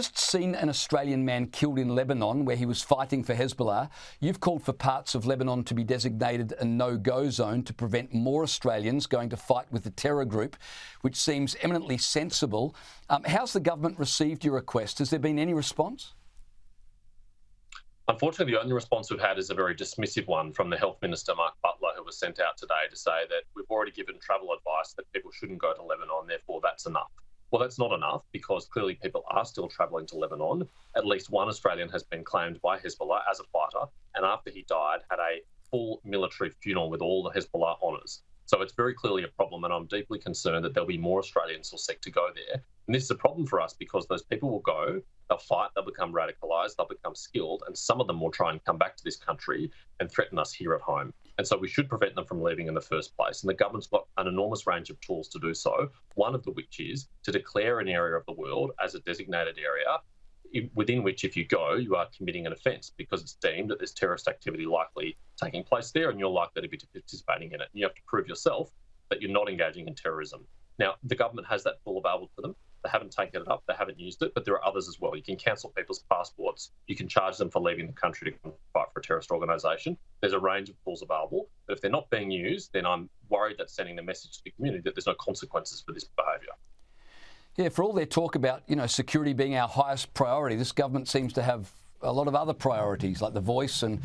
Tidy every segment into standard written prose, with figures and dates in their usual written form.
Just seen an Australian man killed in Lebanon where he was fighting for Hezbollah. You've called for parts of Lebanon to be designated a no-go zone to prevent more Australians going to fight with the terror group, which seems eminently sensible. How's the government received your request? Has there been any response? Unfortunately, the only response we've had is a very dismissive one from the Health Minister, Mark Butler, who was sent out today to say that we've already given travel advice that people shouldn't go to Lebanon, therefore that's enough. Well, that's not enough because clearly people are still travelling to Lebanon. At least one Australian has been claimed by Hezbollah as a fighter, and after he died, had a full military funeral with all the Hezbollah honours. So it's very clearly a problem, and I'm deeply concerned that there'll be more Australians who'll seek to go there. And this is a problem for us because those people will go, they'll fight, they'll become radicalised, they'll become skilled, and some of them will try and come back to this country and threaten us here at home. And so we should prevent them from leaving in the first place. And the government's got an enormous range of tools to do so, one of which is to declare an area of the world as a designated area within which, if you go, you are committing an offence because it's deemed that there's terrorist activity likely taking place there and you're likely to be participating in it. And you have to prove yourself that you're not engaging in terrorism. Now, the government has that tool available to them. They haven't taken it up, they haven't used it, but there are others as well. You can cancel people's passports. You can charge them for leaving the country to fight for a terrorist organisation. There's a range of tools available, but if they're not being used, then I'm worried that's sending the message to the community that there's no consequences for this behaviour. Yeah, for all their talk about, security being our highest priority, this government seems to have a lot of other priorities like the voice and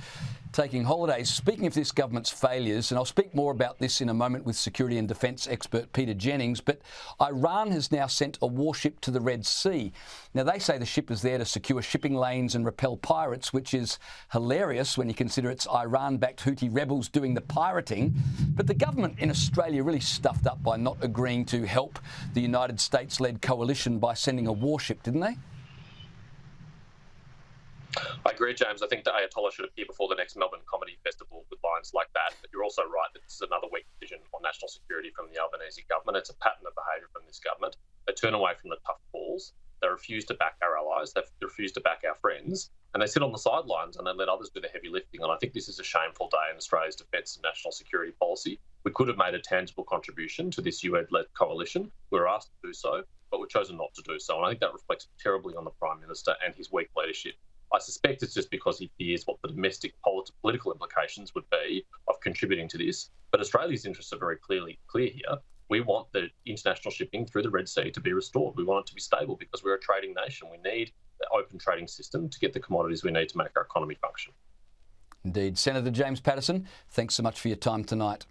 taking holidays. Speaking of this government's failures, and I'll speak more about this in a moment with security and defence expert Peter Jennings, but Iran has now sent a warship to the Red Sea. Now, they say the ship is there to secure shipping lanes and repel pirates, which is hilarious when you consider it's Iran-backed Houthi rebels doing the pirating. But the government in Australia really stuffed up by not agreeing to help the United States-led coalition by sending a warship, didn't they? I agree, James. I think the Ayatollah should appear before the next Melbourne Comedy Festival with lines like that. But you're also right that this is another weak decision on national security from the Albanese government. It's a pattern of behaviour from this government. They turn away from the tough calls. They refuse to back our allies. They refuse to back our friends. And they sit on the sidelines and they let others do the heavy lifting. And I think this is a shameful day in Australia's defence and national security policy. We could have made a tangible contribution to this UN-led coalition. We were asked to do so, but we've chosen not to do so. And I think that reflects terribly on the Prime Minister and his weak leadership. I suspect it's just because he fears what the domestic political implications would be of contributing to this. But Australia's interests are very clear here. We want the international shipping through the Red Sea to be restored. We want it to be stable because we're a trading nation. We need the open trading system to get the commodities we need to make our economy function. Indeed. Senator James Paterson, thanks so much for your time tonight.